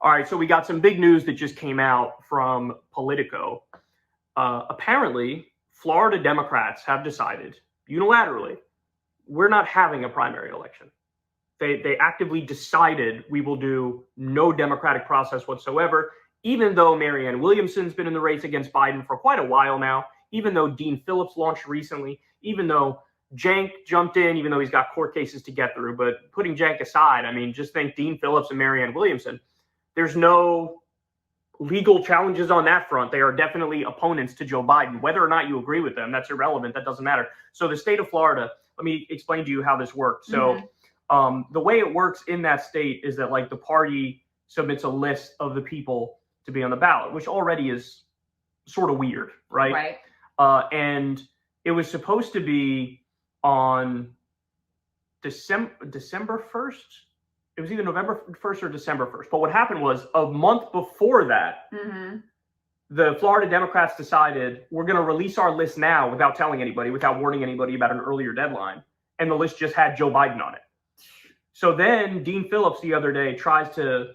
All right, so we got some big news that just came out from Politico. Apparently, Florida Democrats have decided unilaterally we're not having a primary election. They actively decided we will do no democratic process whatsoever, even though Marianne Williamson's been in the race against Biden for quite a while now, even though Dean Phillips launched recently, even though Cenk jumped in, even though he's got court cases to get through. But putting Cenk aside, I mean, just think Dean Phillips and Marianne Williamson. There's no legal challenges on that front. They are definitely opponents to Joe Biden. Whether or not you agree with them, that's irrelevant. That doesn't matter. So the state of Florida, let me explain to you how this works. So the way it works in that state is that like the party submits a list of the people to be on the ballot, which already is sort of weird, right? And it was supposed to be on December 1st. It was either November 1st or December 1st. But what happened was a month before that, the Florida Democrats decided we're going to release our list now without telling anybody, without warning anybody about an earlier deadline. And the list just had Joe Biden on it. So then Dean Phillips the other day tries to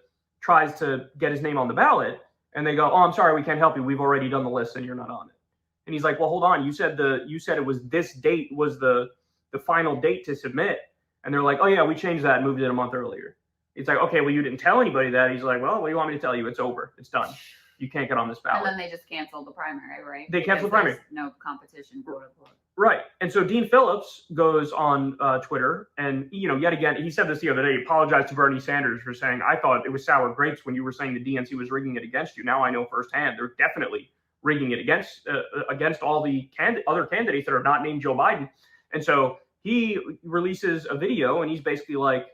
get his name on the ballot, and they go, "Oh, I'm sorry, we can't help you. We've already done the list, and you're not on it." And he's like, "Well, hold on. You said it was this date was the final date to submit." And they're like, "Oh yeah, we changed that and moved it a month earlier." It's like, "Okay, well, you didn't tell anybody that." He's like, "Well, what do you want me to tell you? It's over. It's done. You can't get on this ballot." And then they just canceled the primary, right? They canceled the primary. No competition, quote unquote. Right. And so Dean Phillips goes on Twitter and, yet again, he said this the other day, he apologized to Bernie Sanders for saying, "I thought it was sour grapes when you were saying the DNC was rigging it against you. Now I know firsthand they're definitely rigging it against all the other candidates that are not named Joe Biden." And so he releases a video and he's basically like,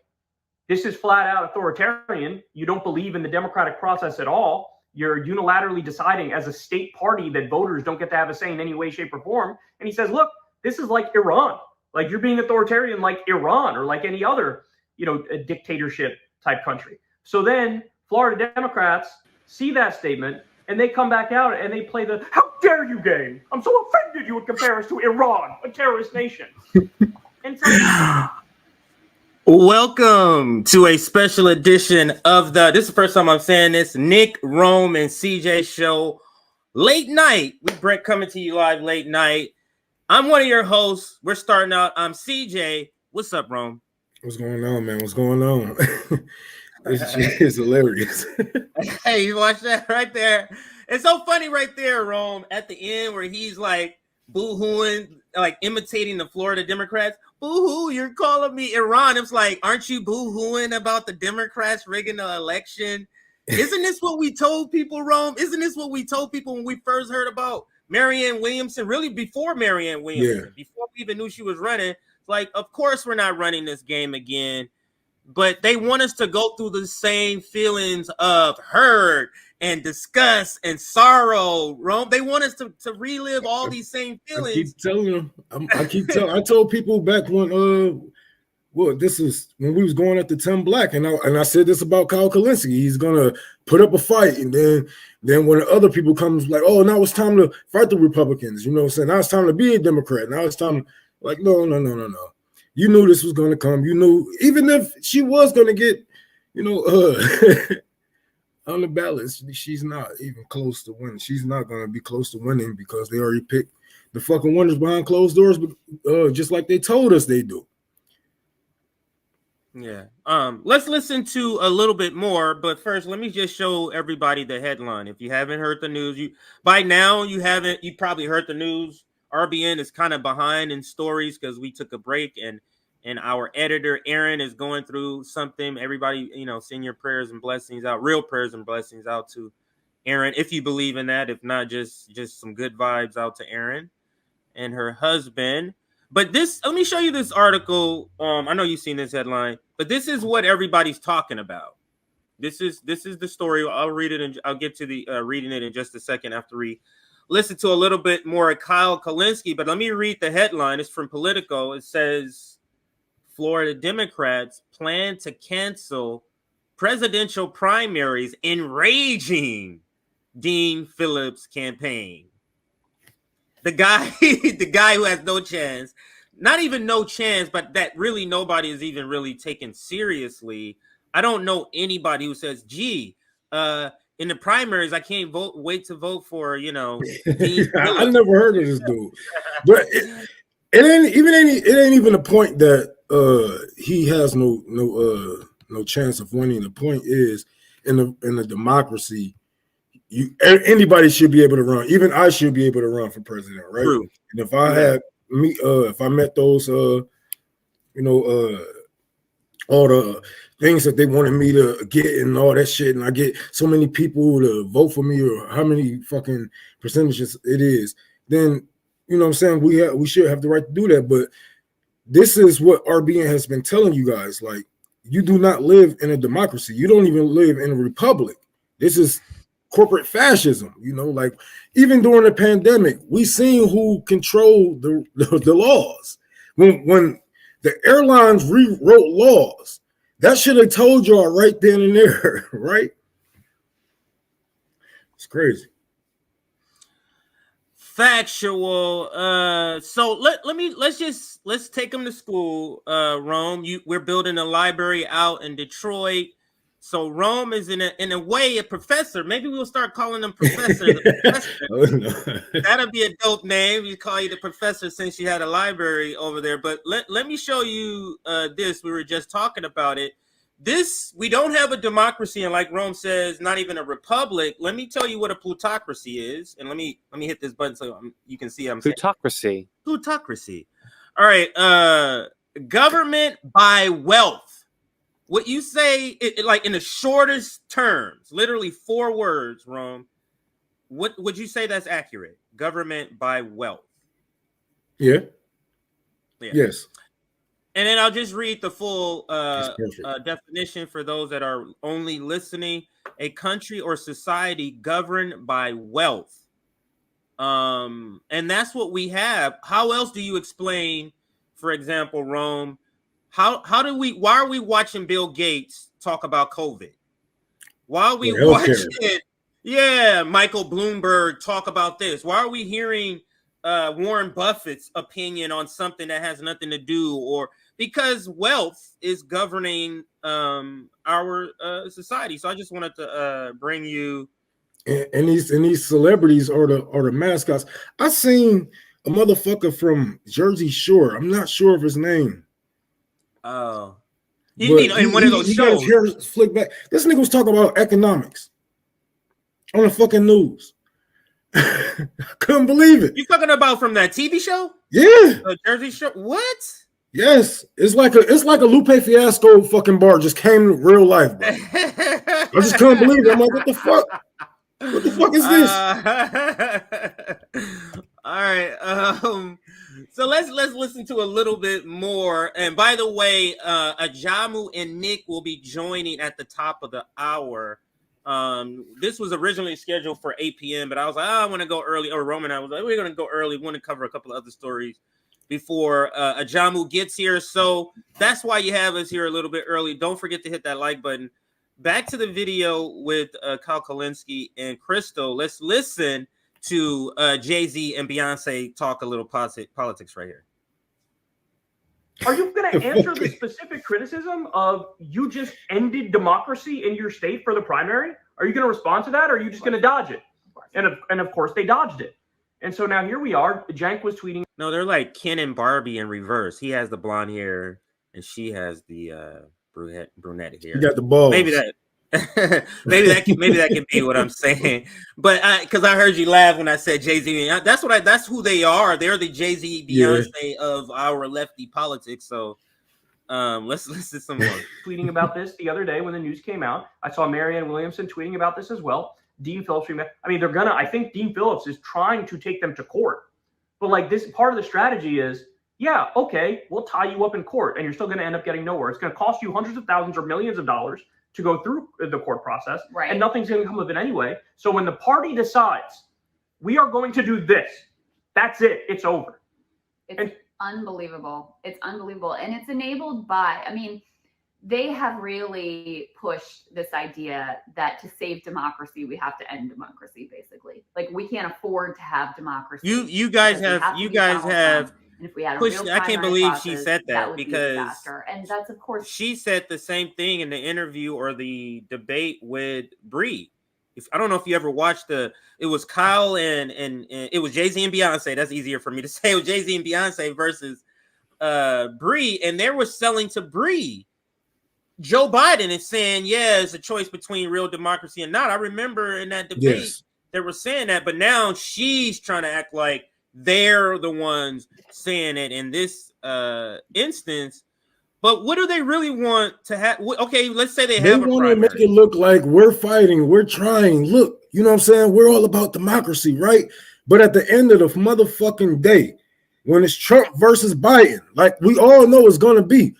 "This is flat out authoritarian. You don't believe in the democratic process at all. You're unilaterally deciding as a state party that voters don't get to have a say in any way, shape, or form." And he says, "Look, this is like Iran. Like you're being authoritarian like Iran or like any other, a dictatorship type country." So then Florida Democrats see that statement and they come back out and they play the "how dare you" game. "I'm so offended you would compare us to Iran, a terrorist nation." And so welcome to a special edition of this is the first time I'm saying this, Nick, Rome, and CJ show. Late night with Brett coming to you live late night. I'm one of your hosts. We're starting out. I'm CJ. What's up, Rome? What's going on, man? What's going on? This shit is hilarious. Hey, you watch that right there? It's so funny right there, Rome, at the end where he's like boo-hooing, like imitating the Florida Democrats. "Boo-hoo, you're calling me Iran." It's like, aren't you boo-hooing about the Democrats rigging the election? Isn't this what we told people, Rome? Isn't this what we told people when we first heard about Marianne Williamson? Really, before Marianne Williamson, before we even knew she was running. Like, of course we're not running this game again. But they want us to go through the same feelings of hurt and disgust and sorrow, Rome. They want us to relive all these same feelings. I keep telling them. I told people back when this is when we was going after Tim Black, and I said this about Kyle Kalinske. He's gonna put up a fight, and then when other people comes like, "Oh, now it's time to fight the Republicans," you know what I'm saying? Now it's time to be a Democrat. Now it's time like no. You knew this was gonna come. You knew even if she was gonna get, on the ballot, she's not even close to winning. She's not gonna be close to winning because they already picked the fucking winners behind closed doors, just like they told us they do. Yeah. Let's listen to a little bit more, but first let me just show everybody the headline. If you haven't heard the news, you probably heard the news. RBN is kind of behind in stories because we took a break and our editor Aaron is going through something. Everybody, send your prayers and blessings out, real prayers and blessings out to Aaron, if you believe in that. If not, just some good vibes out to Aaron and her husband. But let me show you this article. I know you've seen this headline, but this is what everybody's talking about. This is the story. I'll read it and I'll get to the reading it in just a second after we listen to a little bit more of Kyle Kalinske. But let me read the headline. It's from Politico. It says, Florida Democrats plan to cancel presidential primaries, enraging Dean Phillips campaign. The guy who has no chance, not even no chance, but that really nobody is even really taken seriously. I don't know anybody who says, "Gee, in the primaries, I can't wait to vote for, Dean I Phillips. never heard of this dude, but it ain't even a point that he has no chance of winning. The point is, in a democracy, anybody should be able to run. Even I should be able to run for president, right? True. And if I had if I met those all the things that they wanted me to get and all that shit, and I get so many people to vote for me, or how many fucking percentages it is, then you know what I'm saying, we should have the right to do that. But this is what RBN has been telling you guys. Like, you do not live in a democracy. You don't even live in a republic. This is corporate fascism. Like, even during the pandemic, we seen who controlled the laws. When the airlines rewrote laws, that should have told y'all right then and there, right? It's crazy. Factual. So let's take them to school. Rome, we're building a library out in Detroit. So Rome is in a way a professor. Maybe we'll start calling them professor. Oh, no. That'll be a dope name. We call you the professor since you had a library over there. But let me show you this. We were just talking about it. We don't have a democracy, and like Rome says, not even a republic. Let me tell you what a plutocracy is, and let me hit this button so you can see. Plutocracy. Plutocracy. All right. Government by wealth. What you say, like in the shortest terms, literally 4 words, Rome. What would you say that's accurate? Government by wealth. Yeah. Yes. And then I'll just read the full definition for those that are only listening. A country or society governed by wealth. And that's what we have. How else do you explain, for example, Rome, why are we watching Bill Gates talk about COVID? Why are we watching Michael Bloomberg talk about this? Why are we hearing Warren Buffett's opinion on something that has nothing to do, because wealth is governing our society? So I just wanted to bring you. And these celebrities are the mascots. I seen a motherfucker from Jersey Shore. I'm not sure of his name. Oh, in one of those shows. Got his hair flicked back. This nigga was talking about economics on the fucking news. I couldn't believe it. You talking about from that TV show? Yeah, Jersey Shore. What? Yes, it's like a Lupe Fiasco fucking bar just came in real life, bro. I just couldn't believe it. I'm like, what the fuck? What the fuck is this? All right. So let's listen to a little bit more. And by the way, Ajamu and Nick will be joining at the top of the hour. This was originally scheduled for 8 p.m., but I was like, I want to go early. Or Roman, I was like, we're going to go early. We want to cover a couple of other stories before Ajamu gets here. So that's why you have us here a little bit early. Don't forget to hit that like button. Back to the video with Kyle Kalinske and Crystal. Let's listen to Jay-Z and Beyonce talk a little politics right here. Are you going to answer the specific criticism of you just ended democracy in your state for the primary? Are you going to respond to that, or are you just going to dodge it? And of course, they dodged it. And so now here we are. Jank was tweeting. No, they're like Ken and Barbie in reverse. He has the blonde hair, and she has the brunette hair. You got the balls. Maybe that can be what I'm saying. But because I heard you laugh when I said Jay-Z, that's who they are. They're the Jay-Z Beyonce of our lefty politics. So let's listen some more. Tweeting about this the other day when the news came out. I saw Marianne Williamson tweeting about this as well. Dean Phillips. I think Dean Phillips is trying to take them to court. But like, this part of the strategy is, yeah, okay, we'll tie you up in court and you're still going to end up getting nowhere. It's going to cost you hundreds of thousands or millions of dollars to go through the court process, right, and nothing's going to come of it anyway. So when the party decides we are going to do this, that's it. It's over. It's unbelievable. It's unbelievable. And it's enabled by, they have really pushed this idea that to save democracy, we have to end democracy, basically. Like, we can't afford to have democracy. You guys have And if we had a Push, real I can't primary believe she process, said that would be a because disaster. And that's, of course, she said the same thing in the interview or the debate with Bree. If I don't know if you ever watched it was Kyle and it was Jay-Z and Beyonce. That's easier for me to say. It was Jay-Z and Beyonce versus Bree, and they were selling to Bree Joe Biden and saying, yeah, it's a choice between real democracy and not. I remember in that debate they were saying that, but now she's trying to act like they're the ones saying it in this instance. But what do they really want to have? Okay, let's say they have a want to make primary. it look like we're fighting, we're trying. Look, you know what I'm saying? We're all about democracy, right? But at the end of the motherfucking day, when it's Trump versus Biden, like we all know it's going to be,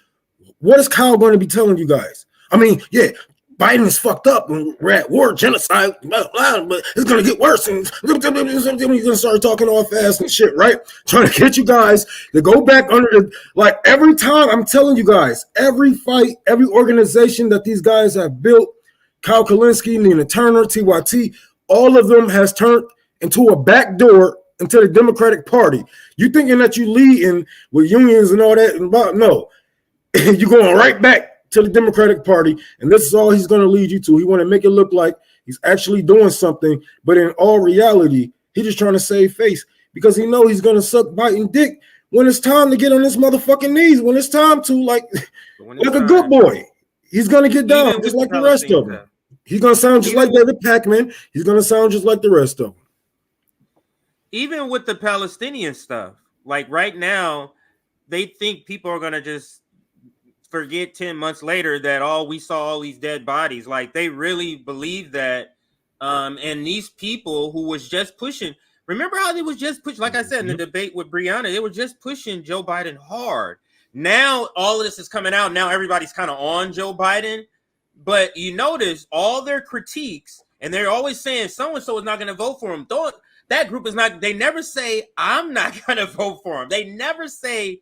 what is Kyle going to be telling you guys? I mean, yeah, Biden is fucked up and we're at war, genocide, blah, blah, but it's going to get worse. And you're going to start talking all fast and shit, right? Trying to get you guys to go back under the, like every time I'm telling you guys, every fight, every organization that these guys have built, Kyle Kalinske, Nina Turner, TYT, all of them has turned into a back door into the Democratic Party. You thinking that you leading with unions and all that? And no, you're going right back to the Democratic Party, and this is all he's going to lead you to. He want to make it look like he's actually doing something, but in all reality, he's just trying to save face because he know he's going to suck Biden dick when it's time to get on his motherfucking knees, when it's time to, like a good boy. He's going to get down just like the rest of them. He's going to sound just like David Pac-Man. He's going to sound just like the rest of them. Even with the Palestinian stuff, like right now, they think people are going to just forget 10 months later that we saw all these dead bodies. Like they really believe that. And these people who was just pushing, remember how they was just pushing, like I said in the debate with Brianna, they were just pushing Joe Biden hard. Now all of this is coming out. Now everybody's kind of on Joe Biden, but you notice all their critiques, and they're always saying so-and-so is not going to vote for him. That group is not, they never say, I'm not going to vote for him. They never say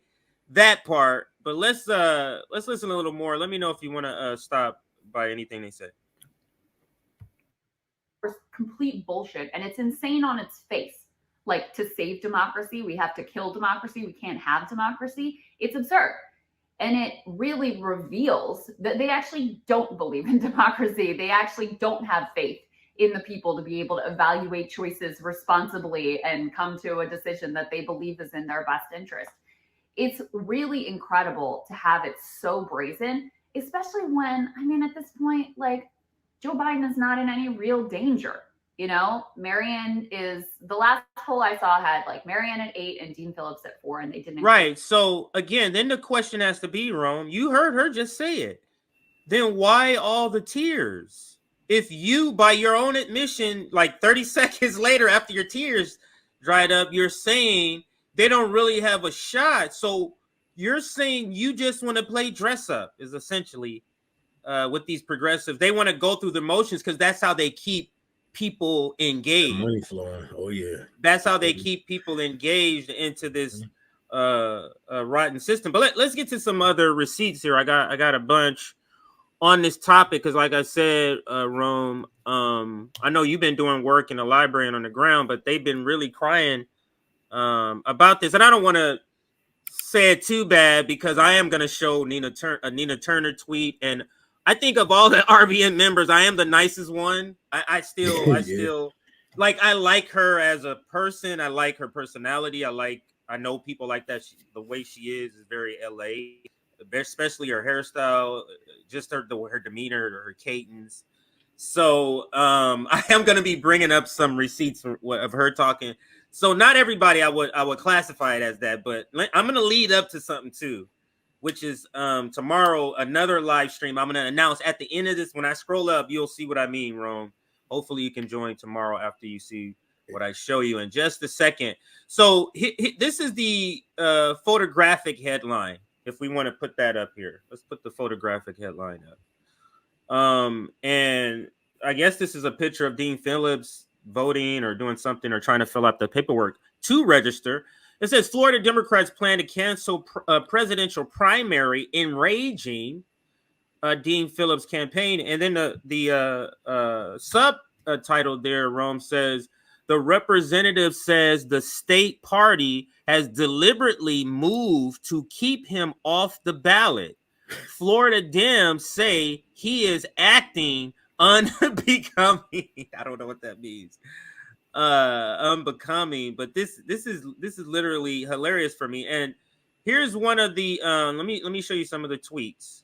that part. But let's listen a little more. Let me know if you want to stop by anything they said. Complete bullshit, and it's insane on its face. Like, to save democracy, we have to kill democracy. We can't have democracy. It's absurd. And it really reveals that they actually don't believe in democracy. They actually don't have faith in the people to be able to evaluate choices responsibly and come to a decision that they believe is in their best interest. It's really incredible to have it so brazen, especially when, I mean, at this point, like, Joe Biden is not in any real danger. You know, Marianne is, the last poll I saw had like Marianne at 8 and Dean Phillips at 4, and they didn't. Right. So again, then the question has to be, Rome, you heard her just say it. Then why all the tears? If you, by your own admission, like 30 seconds later after your tears dried up, you're saying they don't really have a shot. So you're saying you just want to play dress up is essentially with these progressives. They want to go through the motions because that's how they keep people engaged. Money flowing. Oh yeah. That's how they keep people engaged into this rotten system. But let's get to some other receipts here. I got a bunch on this topic because, like I said, Rome, I know you've been doing work in the library and on the ground, but they've been really crying about this. And I don't want to say it too bad because I am going to show Nina Turner tweet, and I think of all the RBN members, I am the nicest one. I still like, I like her as a person. I like her personality. I know people like that. The way she is very LA, especially her hairstyle, just her demeanor, her cadence. So I am going to be bringing up some receipts of her talking. So not everybody I would classify it as that, but I'm going to lead up to something too, which is tomorrow, another live stream. I'm going to announce at the end of this. When I scroll up, you'll see what I mean, Rome. Hopefully you can join tomorrow after you see what I show you in just a second. So this is the photographic headline. If we want to put that up here, let's put the photographic headline up. And I guess this is a picture of Dean Phillips voting or doing something or trying to fill out the paperwork to register. It says Florida Democrats plan to cancel presidential primary, enraging Dean Phillips' campaign. And then the subtitle there, Rome, says The representative says the state party has deliberately moved to keep him off the ballot. Florida Dems say he is acting unbecoming. I don't know what that means. Unbecoming, but this is literally hilarious for me. And here's one of the let me show you some of the tweets.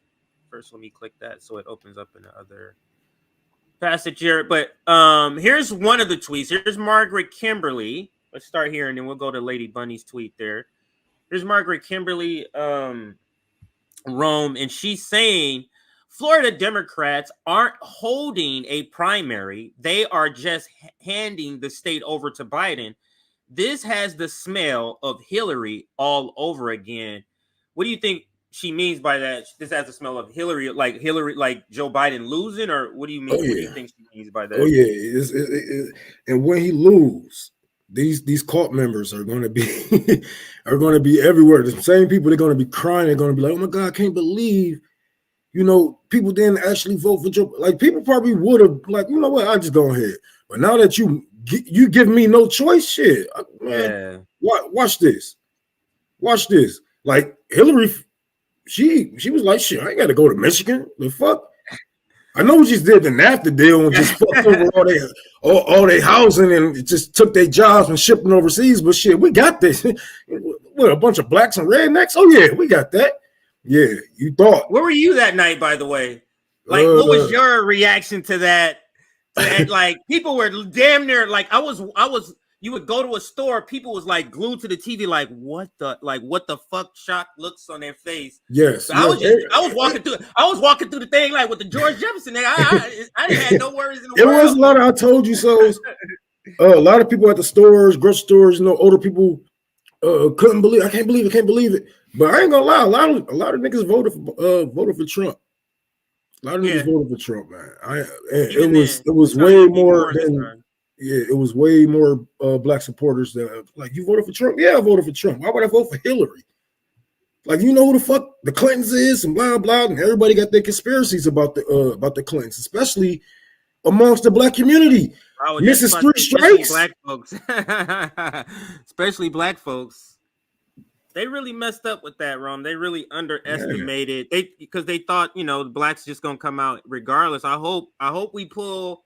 First, let me click that so it opens up in the other passage here. But here's one of the tweets. Here's Margaret Kimberly. Let's start here and then we'll go to Lady Bunny's tweet there. Here's Margaret Kimberly Rome, and she's saying Florida Democrats aren't holding a primary. They are just handing the state over to Biden. This has the smell of Hillary all over again. What do you think she means by that? This has the smell of Hillary, like Joe Biden losing, or what do you mean? Oh, yeah. What do you think she means by that? Oh yeah, and when he lose, these cult members are going to be everywhere. The same people, they're going to be crying. They're going to be like, "Oh my God, I can't believe, people didn't actually vote for Joe." Like people probably would have, like, you know what? I just go ahead. But now that you give me no choice, shit, man. Yeah. Watch this. Like Hillary, she was like, "Shit, I ain't got to go to Michigan. The fuck." I know we just did the NAFTA deal and just fucked over all their housing and just took their jobs and shipped them overseas. But shit, we got this. What, a bunch of blacks and rednecks? Oh yeah, we got that. Yeah, you thought. Where were you that night, by the way? Like, what was your reaction to that? Like, people were damn near like I was. You would go to a store, people was like glued to the TV, like what the fuck, shocked looks on their face. Yes, so I was walking through the thing like with the George Jefferson thing. I didn't have no worries in the world. It was a lot of I told you so. A lot of people at the stores, grocery stores, older people couldn't believe. I can't believe it. But I ain't gonna lie, a lot of niggas voted for Trump. A lot of niggas voted for Trump, man. It was way more than. Yeah, it was way more black supporters that like, you voted for Trump? Yeah, I voted for Trump. Why would I vote for Hillary? Like, you know who the fuck the Clintons is and blah blah, and everybody got their conspiracies about the Clintons, especially amongst the black community. Mrs. Three Strikes, black folks, especially black folks. They really messed up with that, Rome. They really underestimated because they thought the blacks just gonna come out regardless. I hope we pull.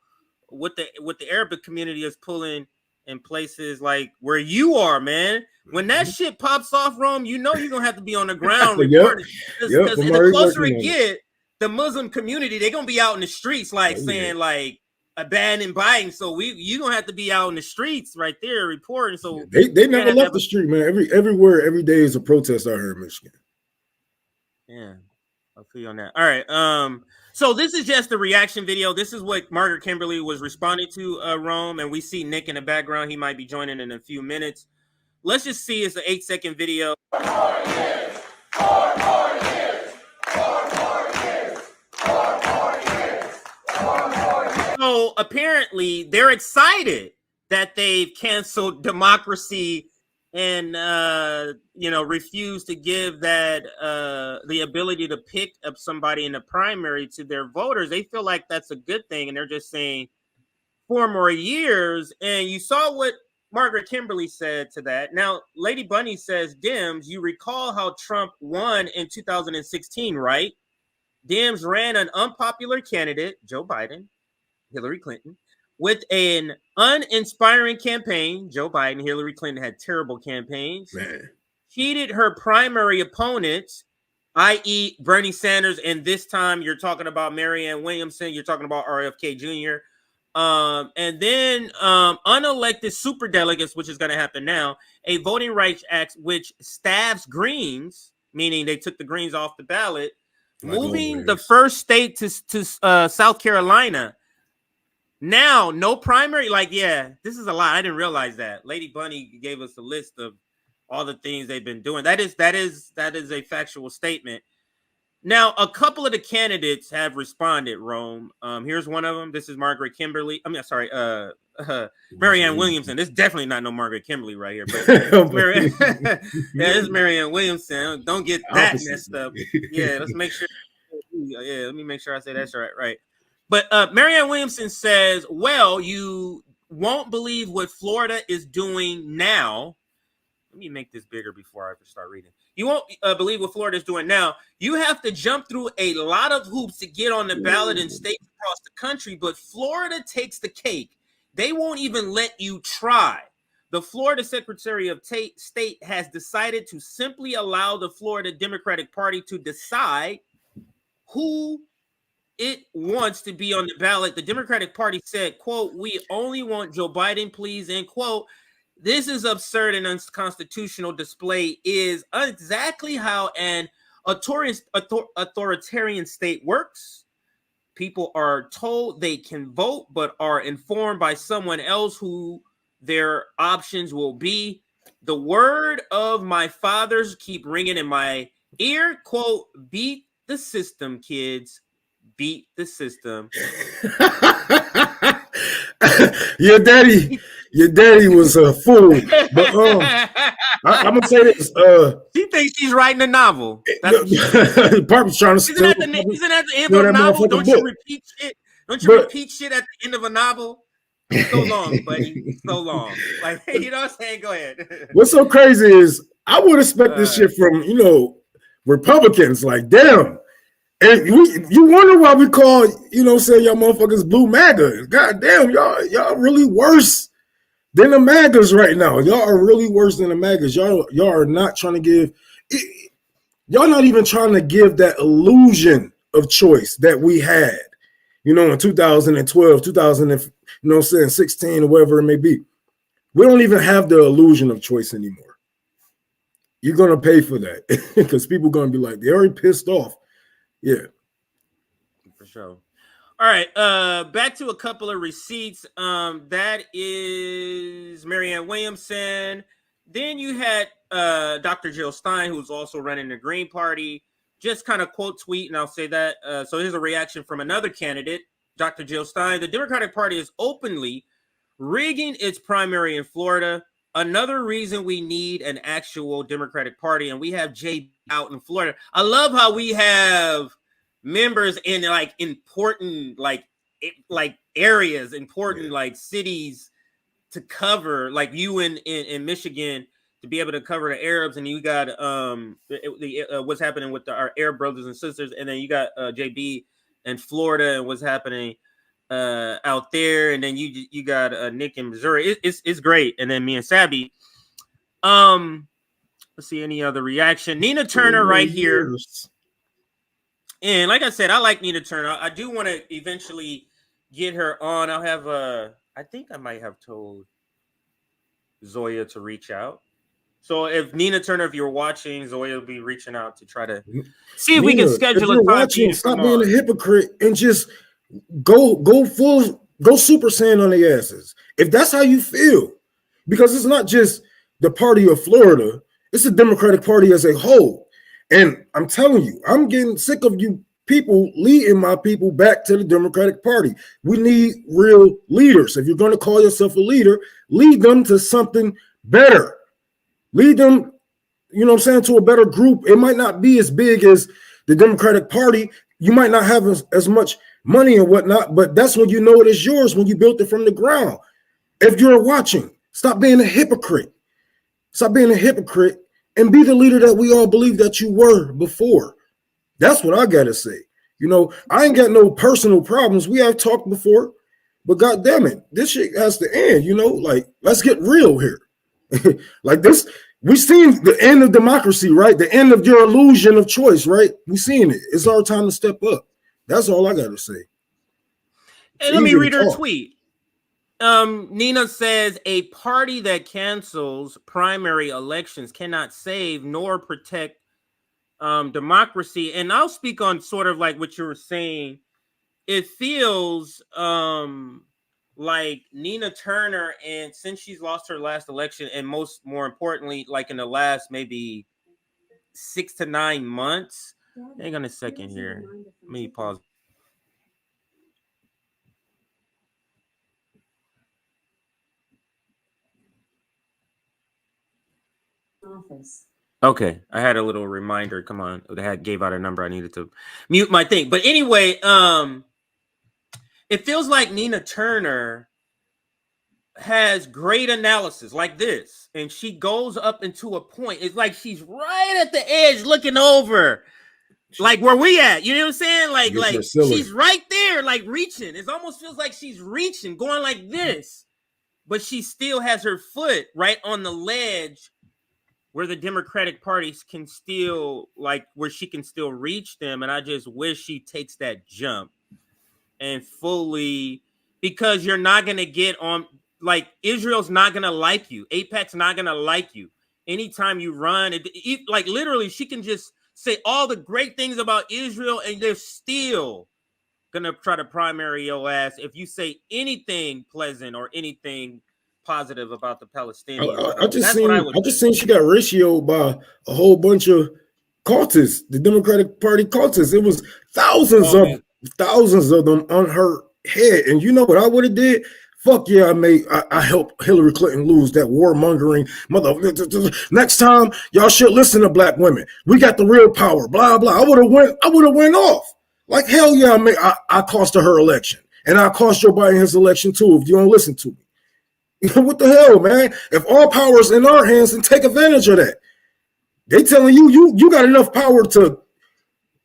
What the Arabic community is pulling in places like where you are, man. When that shit pops off, Rome, you're gonna have to be on the ground reporting. Because the closer it get, the Muslim community, they're gonna be out in the streets, like saying like abandoning Biden. So you gonna have to be out in the streets right there reporting. So they never left the street, man. Everywhere, every day is a protest out here in Michigan. Yeah, I'll feel you on that. All right. So this is just a reaction video. This is what Margaret Kimberly was responding to, Rome, and we see Nick in the background. He might be joining in a few minutes. Let's just see. It's an 8-second video. 4 more years. 4 more years. 4 more years. 4 more years. 4 more years. So apparently they're excited that they've canceled democracy and refuse to give that the ability to pick up somebody in the primary to their voters. They feel like that's a good thing, and they're just saying 4 more years. And you saw what Margaret Kimberly said to that. Now, Lady Bunny says, Dems, you recall how Trump won in 2016, right? Dems ran an unpopular candidate, Joe Biden, Hillary Clinton, with an uninspiring campaign. Joe Biden, Hillary Clinton had terrible campaigns. Man. Cheated her primary opponents, i.e. Bernie Sanders, and this time you're talking about Marianne Williamson, you're talking about RFK Jr., and then unelected superdelegates, which is going to happen now, a Voting Rights Act which stabs Greens, meaning they took the Greens off the ballot, moving the first state to South Carolina. Now, no primary. Like, yeah, this is a lot. I didn't realize that. Lady Bunny gave us a list of all the things they've been doing. That is a factual statement. Now, a couple of the candidates have responded, Rome. Here's one of them. This is Margaret Kimberly. Marianne Williamson. This is definitely not no Margaret Kimberly right here. But this is Marianne Williamson. Don't get that messed up. Yeah, let's make sure. Yeah, let me make sure I say that's right. But Marianne Williamson says, well, you won't believe what Florida is doing now. Let me make this bigger before I start reading. You won't believe what Florida is doing now. You have to jump through a lot of hoops to get on the ballot in states across the country, but Florida takes the cake. They won't even let you try. The Florida Secretary of State has decided to simply allow the Florida Democratic Party to decide who it wants to be on the ballot. The Democratic Party said, quote, "We only want Joe Biden, please," end quote. This is absurd and unconstitutional display is exactly how an authoritarian state works. People are told they can vote, but are informed by someone else who their options will be. The word of my fathers keep ringing in my ear, quote, "Beat the system, kids. Beat the system." Your daddy was a fool. But I'm gonna say this. She thinks she's writing a novel. Parker's trying to Isn't that the end of a novel? Don't you repeat shit? Don't you repeat shit at the end of a novel? So long, buddy. So long. Like, you know what I'm saying? Go ahead. What's so crazy is I would expect this shit from Republicans. Like, damn. And you wonder why we call, say y'all motherfuckers blue MAGA. God damn, y'all really worse than the MAGAs right now. Y'all are really worse than the MAGAs. Y'all are not trying to give, y'all not even trying to give that illusion of choice that we had, in 2012, 2016, or whatever it may be. We don't even have the illusion of choice anymore. You're going to pay for that because people are going to be like, they're already pissed off. Yeah, for sure. All right, back to a couple of receipts. That is Marianne Williamson. Then you had Dr. Jill Stein, who's also running the Green Party. Just kind of quote tweet, and I'll say that. So here's a reaction from another candidate, Dr. Jill Stein. The Democratic Party is openly rigging its primary in Florida. Another reason we need an actual Democratic Party, and we have Jay out in Florida. I love how we have members in like important areas, important like cities to cover, like you in Michigan to be able to cover the Arabs, and you got what's happening with our Arab brothers and sisters, and then you got JB in Florida and what's happening out there, and then you got Nick in Missouri. It's great. And then me and Sabby. Let's see any other reaction. Nina Turner right here. And like I said, I like Nina Turner. I do want to eventually get her on. I'll have I think I might have told Zoya to reach out. So if Nina Turner, if you're watching, Zoya will be reaching out to try to see if we can schedule a time. Stop being a hypocrite and just go Super Saiyan on their asses. If that's how you feel, because it's not just the party of Florida, it's the Democratic Party as a whole. And I'm telling you, I'm getting sick of you people leading my people back to the Democratic Party. We need real leaders. If you're going to call yourself a leader, lead them to something better. Lead them, to a better group. It might not be as big as the Democratic Party. You might not have as much money and whatnot, but that's when you know it is yours, when you built it from the ground. If you're watching, stop being a hypocrite. Stop being a hypocrite and be the leader that we all believe that you were before. That's what I got to say. I ain't got no personal problems. We have talked before, but God damn it, this shit has to end, let's get real here. Like this, we've seen the end of democracy, right? The end of your illusion of choice, right? We've seen it. It's our time to step up. That's all I got to say. Hey, let me read her tweet. Nina says a party that cancels primary elections cannot save nor protect democracy. And I'll speak on sort of like what you were saying. It feels like Nina Turner, and since she's lost her last election, and more importantly, like in the last maybe 6 to 9 months. Hang on a second here. Let me pause. Office. Okay, I had a little reminder. Come on, gave out a number. I needed to mute my thing. But anyway, it feels like Nina Turner has great analysis like this, and she goes up into a point. It's like she's right at the edge looking over, like where we at. You know what I'm saying? Like she's right there, like reaching. It almost feels like she's reaching, going like this, but she still has her foot right on the ledge where the Democratic Party can still, like, where she can still reach them. And I just wish she takes that jump and fully, because you're not going to get on, like, Israel's not going to like you. AIPAC's not going to like you. Anytime you run, like, literally, she can just say all the great things about Israel, and they're still going to try to primary your ass if you say anything pleasant or anything positive about the Palestinians. I just seen she got ratioed by a whole bunch of cultists, the Democratic Party cultists. It was thousands of them on her head. And you know what I would have did? Fuck yeah, I helped Hillary Clinton lose that warmongering mother. Next time, y'all should listen to black women. We got the real power. Blah blah. I would have went off. Like hell yeah, I cost her election, and I cost Joe Biden his election too. If you don't listen to me. What the hell, man? If all power is in our hands, then take advantage of that. They telling you got enough power to,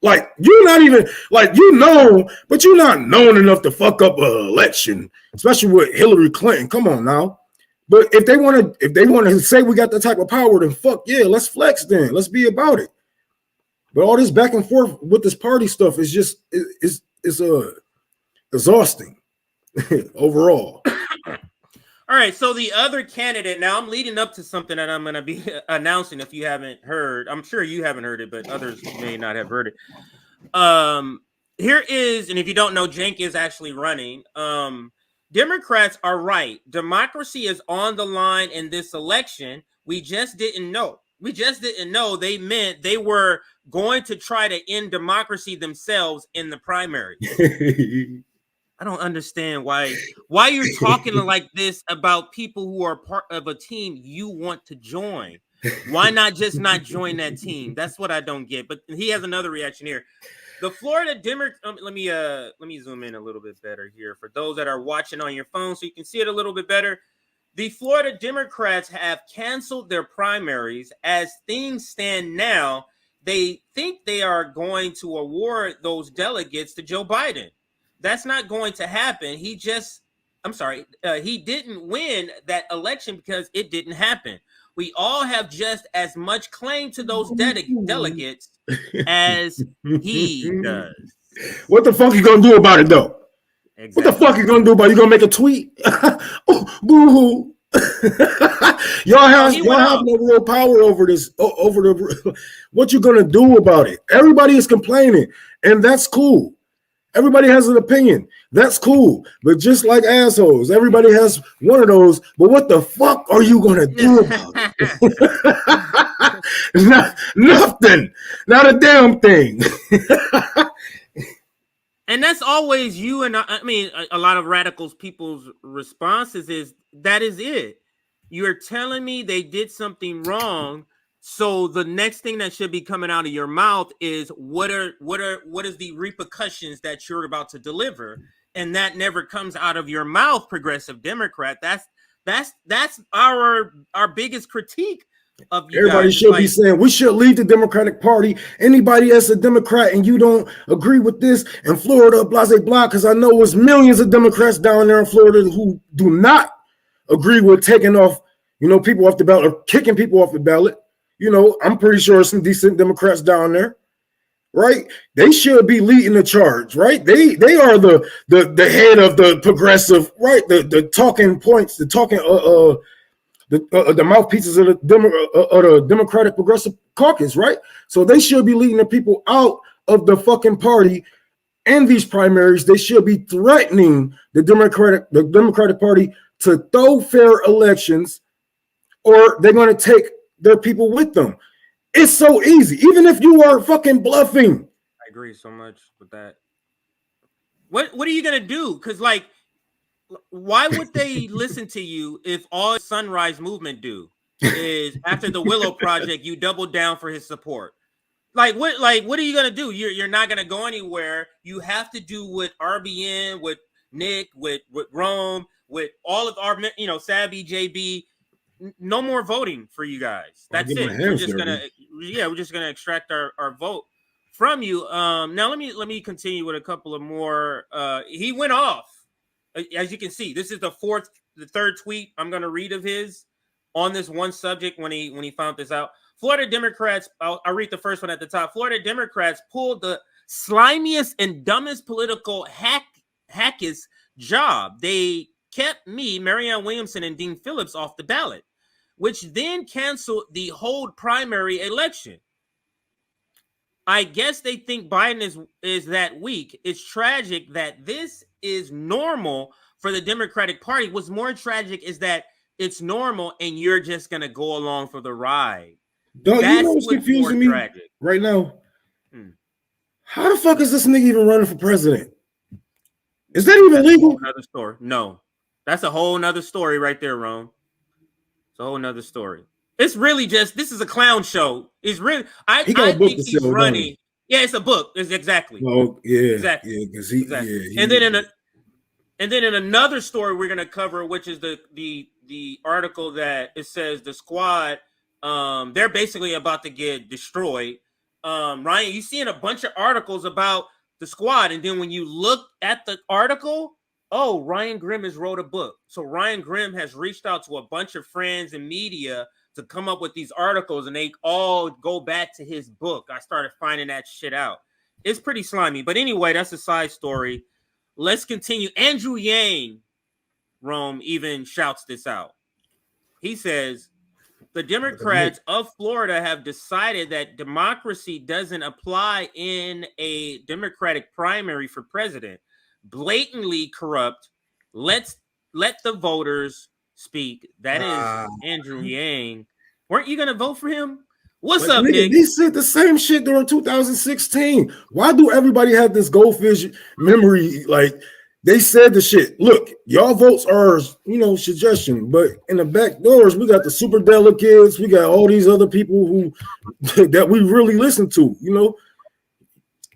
like, you're not even, like, but you're not known enough to fuck up an election, especially with Hillary Clinton. Come on now. But if they want to say we got that type of power, then fuck yeah, let's flex then. Let's be about it. But all this back and forth with this party stuff is just is exhausting overall. All right, so the other candidate, now I'm leading up to something that I'm going to be announcing if you haven't heard. I'm sure you haven't heard it, but others may not have heard it. Here is, and if you don't know, Cenk is actually running. Democrats are right. Democracy is on the line in this election. We just didn't know. They meant they were going to try to end democracy themselves in the primary. I don't understand why you're talking like this about people who are part of a team you want to join. Why not just not join that team? That's what I don't get. But he has another reaction here. The Florida Democrats. Let me zoom in a little bit better here for those that are watching on your phone, so you can see it a little bit better. The Florida Democrats have canceled their primaries. As things stand now, they think they are going to award those delegates to Joe Biden. That's not going to happen. He didn't win that election because it didn't happen. We all have just as much claim to those delegates as he does. What the fuck you gonna do about it though? Exactly. What the fuck you gonna do about it? You gonna make a tweet? Oh, boo-hoo. y'all have no real power over this. What you gonna do about it? Everybody is complaining, and that's cool. Everybody has an opinion. That's cool. But just like assholes, everybody has one of those. But what the fuck are you going to do about it? Nothing. Not a damn thing. And that's always you. And I mean, a lot of radicals, people's responses is that is it. You're telling me they did something wrong. So the next thing that should be coming out of your mouth is what is the repercussions that you're about to deliver, and that never comes out of your mouth, progressive Democrat. That's our biggest critique of you. Everybody guys. Should be saying we should leave the Democratic Party. Anybody that's a Democrat and you don't agree with this in Florida, blah blah, because I know there's millions of Democrats down there in Florida who do not agree with taking off, people off the ballot or kicking people off the ballot. I'm pretty sure some decent Democrats down there, right? They should be leading the charge, right? They are the head of the progressive, right? The talking points, the talking the mouthpieces of the Democratic Progressive Caucus, right? So they should be leading the people out of the fucking party and these primaries. They should be threatening the Democratic Party to throw fair elections, or they're going to take their people with them. It's so easy, even if you are fucking bluffing. I agree so much with that. What are you gonna do? Because why would they listen to you if all Sunrise Movement do is after the Willow Project you double down for his support? What are you gonna do? You're not gonna go anywhere. You have to do with RBN, with Nick, with Rome, with all of our, Savvy, JB, no more voting for you guys. That's it. We're just gonna extract our vote from you. Now let me continue with a couple of more. He went off, as you can see. This is the third tweet I'm gonna read of his on this one subject when he found this out. Florida Democrats. I'll read the first one at the top. Florida Democrats pulled the slimiest and dumbest political hackers job. They kept me, Marianne Williamson, and Dean Phillips off the ballot, which then canceled the whole primary election. I guess they think Biden is that weak. It's tragic that this is normal for the Democratic Party. What's more tragic is that it's normal and you're just going to go along for the ride. Dog, you know what's confusing me right now? How the fuck is this nigga even running for president? Is that even legal? Another story. No, that's a whole nother story right there, Ron. It's a whole nother story. It's really just, this is a clown show. It's really, I think he's running. Yeah, it's a book. It's exactly. Oh, yeah. Exactly. Yeah, because he. And then in another story we're gonna cover, which is the article that it says the squad, they're basically about to get destroyed. Ryan, you seeing a bunch of articles about the squad, and then when you look at the article, oh, Ryan Grimm has wrote a book. So Ryan Grimm has reached out to a bunch of friends and media to come up with these articles, and they all go back to his book. I started finding that shit out. It's pretty slimy. But anyway, that's a side story. Let's continue. Andrew Yang, Rome, even shouts this out. He says, the Democrats of Florida have decided that democracy doesn't apply in a Democratic primary for president. Blatantly corrupt. Let the voters speak. That is Andrew Yang. Weren't you gonna vote for him? What's up, Nick? They said the same shit during 2016. Why do everybody have this goldfish memory? Like, they said the shit. Look, y'all votes are, suggestion, but in the back doors, we got the super delegates. We got all these other people who that we really listen to.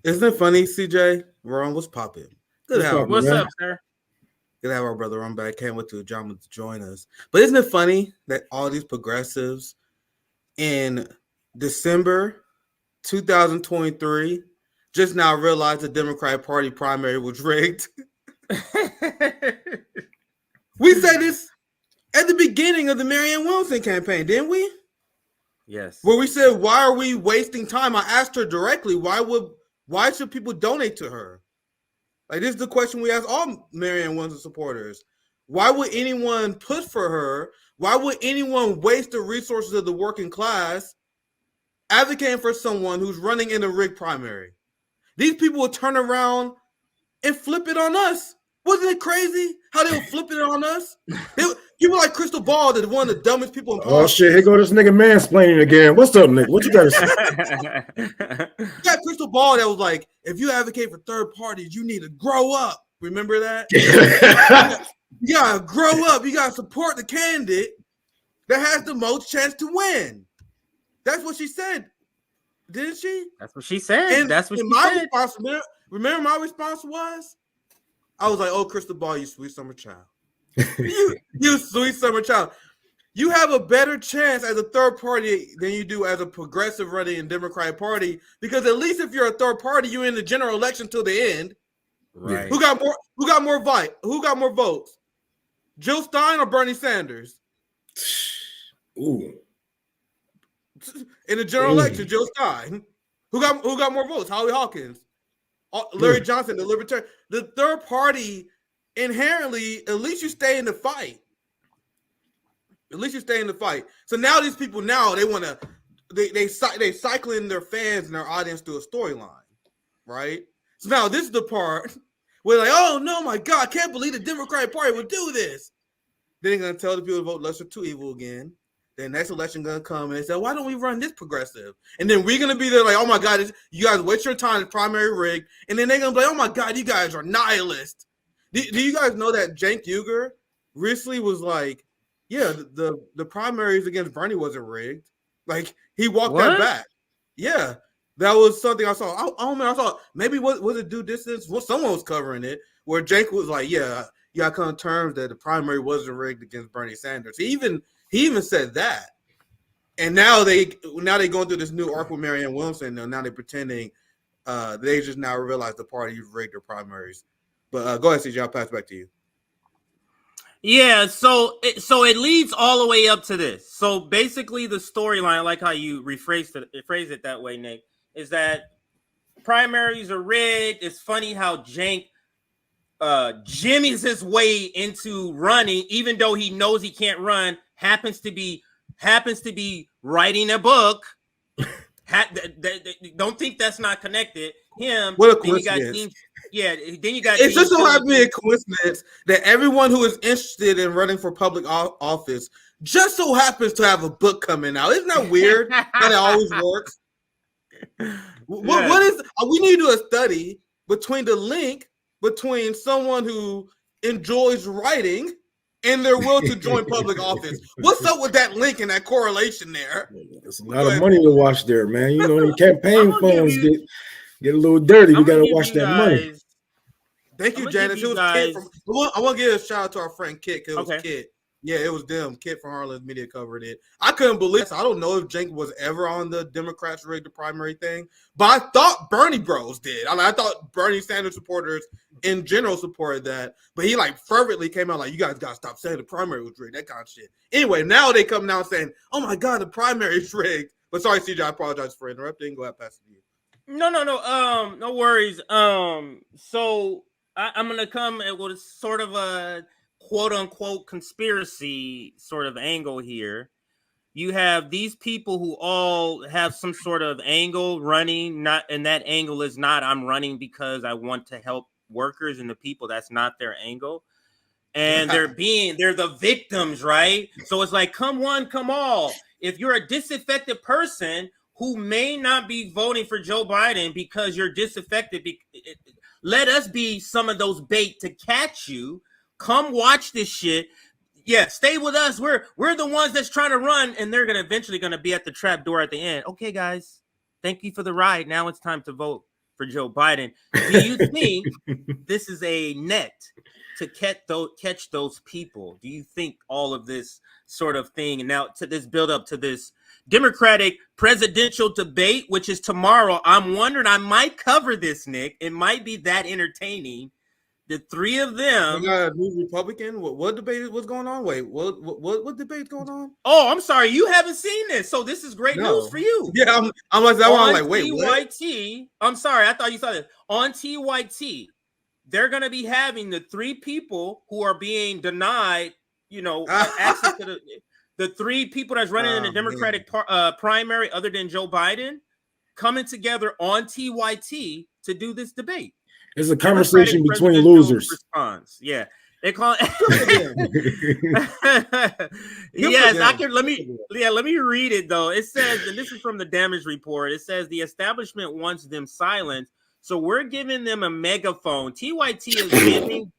Isn't it funny, CJ? Ron, what's popping? Good to have What's up, sir? Good to have our brother Ron back. Can't wait to John to join us. But isn't it funny that all these progressives in December 2023 just now realized the Democratic Party primary was rigged? We said this at the beginning of the Marianne Williamson campaign, didn't we? Yes. Where we said, why are we wasting time? I asked her directly, why should people donate to her? Like, this is the question we ask all Marianne Williamson supporters. Why would anyone push for her? Why would anyone waste the resources of the working class advocating for someone who's running in a rigged primary? These people will turn around and flip it on us. Wasn't it crazy how they were flipping it on us? People like Crystal Ball, that one of the dumbest people in politics. Oh shit, here go this nigga mansplaining again. What's up, Nick? What you got to say? You got Crystal Ball that was like, if you advocate for third parties, you need to grow up. Remember that? You gotta grow up. You gotta support the candidate that has the most chance to win. That's what she said, didn't she? That's what she said. And that's what she said. Remember my response was? I was like, oh, Crystal Ball, you sweet summer child. you sweet summer child. You have a better chance as a third party than you do as a progressive running in Democratic Party, because at least if you're a third party, you're in the general election till the end. Right. Who got more votes? Jill Stein or Bernie Sanders? Ooh. In the general election, Jill Stein. Who got more votes? Holly Hawkins. Larry Johnson, the Libertarian. The third party, inherently, at least you stay in the fight. At least you stay in the fight. So now these people they want to they cycling their fans and their audience through a storyline, right? So now this is the part where like, oh no, my God, I can't believe the Democratic Party would do this. Then they're gonna tell the people to vote lesser to evil again. Then next election gonna come and they say, why don't we run this progressive? And then we're gonna be there like, oh my God, you guys waste your time, it's primary rig. And then they're gonna be like, oh my God, you guys are nihilists. Do you guys know that Cenk Uygur recently was like, yeah, the primaries against Bernie wasn't rigged. Like, he walked that back. Yeah, that was something I saw. I thought maybe was it due distance? Well, someone was covering it where Cenk was like, yeah, you got to come to terms that the primary wasn't rigged against Bernie Sanders. He even said that. And now they going through this new arc with Marianne Williamson. And now they're pretending they just now realize the party rigged their primaries. But go ahead, CJ. I'll pass it back to you. Yeah, so it leads all the way up to this. So basically, the storyline, I like how you phrased it that way, Nick, is that primaries are rigged. It's funny how Cenk jimmies his way into running, even though he knows he can't run. Happens to be writing a book. Don't think that's not connected. Him. What a coincidence. Then you got. It's just so happens to be a coincidence that everyone who is interested in running for public office just so happens to have a book coming out. Isn't that weird? How that always works. What is? We need to do a study between the link between someone who enjoys writing and their will to join public office. What's up with that link and that correlation there? There's a lot of money to watch there, man. You know, the campaign funds get a little dirty. We got to watch that money. Thank you, Janice. It was Kit from. I want to give a shout out to our friend Kit. It was Kit. Yeah, it was them. Kit from Harlan's Media covered it. I couldn't believe it. I don't know if Cenk was ever on the Democrats rigged the primary thing, but I thought Bernie bros did. I thought Bernie Sanders supporters in general supported that, but he fervently came out you guys got to stop saying the primary was rigged, that kind of shit. Anyway, now they come now saying, oh my God, the primary is rigged. But sorry, CJ, I apologize for interrupting. Go ahead, pass it to you. No worries. So I'm gonna come with sort of a quote unquote conspiracy sort of angle here. You have these people who all have some sort of angle running, and that angle is not I'm running because I want to help workers and the people. That's not their angle. And they're the victims, right? So it's like, come one, come all. If you're a disaffected person who may not be voting for Joe Biden because you're disaffected, let us be some of those bait to catch you. Come watch this shit. Yeah, stay with us. We're the ones that's trying to run, and they're eventually gonna be at the trap door at the end. Okay, guys, thank you for the ride. Now it's time to vote for Joe Biden. Do you think this is a net to catch those people? Do you think all of this sort of thing, and now to this build up to this Democratic presidential debate, which is tomorrow? I'm wondering, I might cover this, Nick. It might be that entertaining. The three of them. You got a new Republican. What debate was going on? Wait, what debate going on? Oh, I'm sorry, you haven't seen this, so this is great news for you. Yeah, I'm like, wait, what? TYT. I'm sorry, I thought you saw this on TYT. They're going to be having the three people who are being denied, access to the three people that's running in the Democratic primary, other than Joe Biden, coming together on TYT to do this debate. It's a conversation between losers. Response. Yeah. They call it. Yes, I can. Let me read it though. It says, and this is from the damage report. It says the establishment wants them silenced, so we're giving them a megaphone. TYT is giving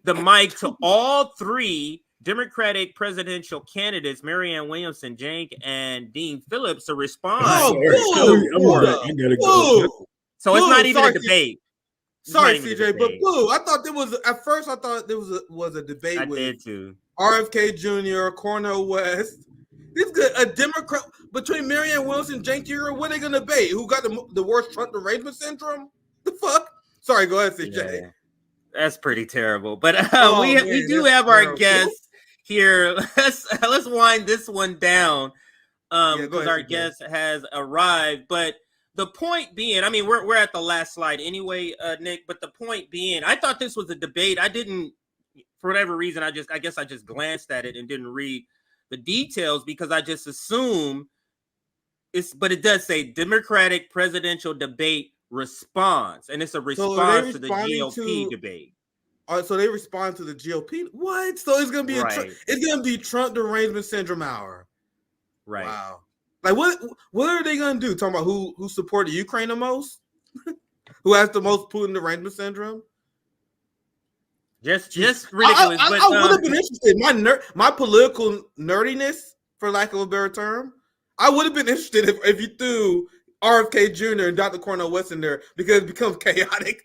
the mic to all three Democratic presidential candidates, Marianne Williamson, Cenk, and Dean Phillips, to respond. So it's not even a debate. Sorry, CJ, but Blue, I thought there was a debate with RFK Jr., Cornel West. This is a Democrat between Marianne Williamson, Cenk Jr. What are they gonna debate? Who got the worst Trump derangement syndrome? The fuck? Sorry, go ahead, CJ. Yeah, that's pretty terrible. But we do have our guest here. Let's wind this one down because our guest has arrived. But the point being, I mean, we're at the last slide anyway, Nick. But the point being, I thought this was a debate. I didn't, for whatever reason, I guess I just glanced at it and didn't read the details because I just assumed but it does say Democratic presidential debate response, and it's a response to the GOP debate. So they respond to the GOP. What? So it's gonna be it's gonna be Trump derangement syndrome hour. Right. Wow. Like what are they gonna do? Talking about who supported Ukraine the most? Who has the most Putin derangement syndrome? Just ridiculous. I would have been interested. My political nerdiness, for lack of a better term, I would have been interested if you threw RFK Jr. and Dr. Cornel West in there because it becomes chaotic.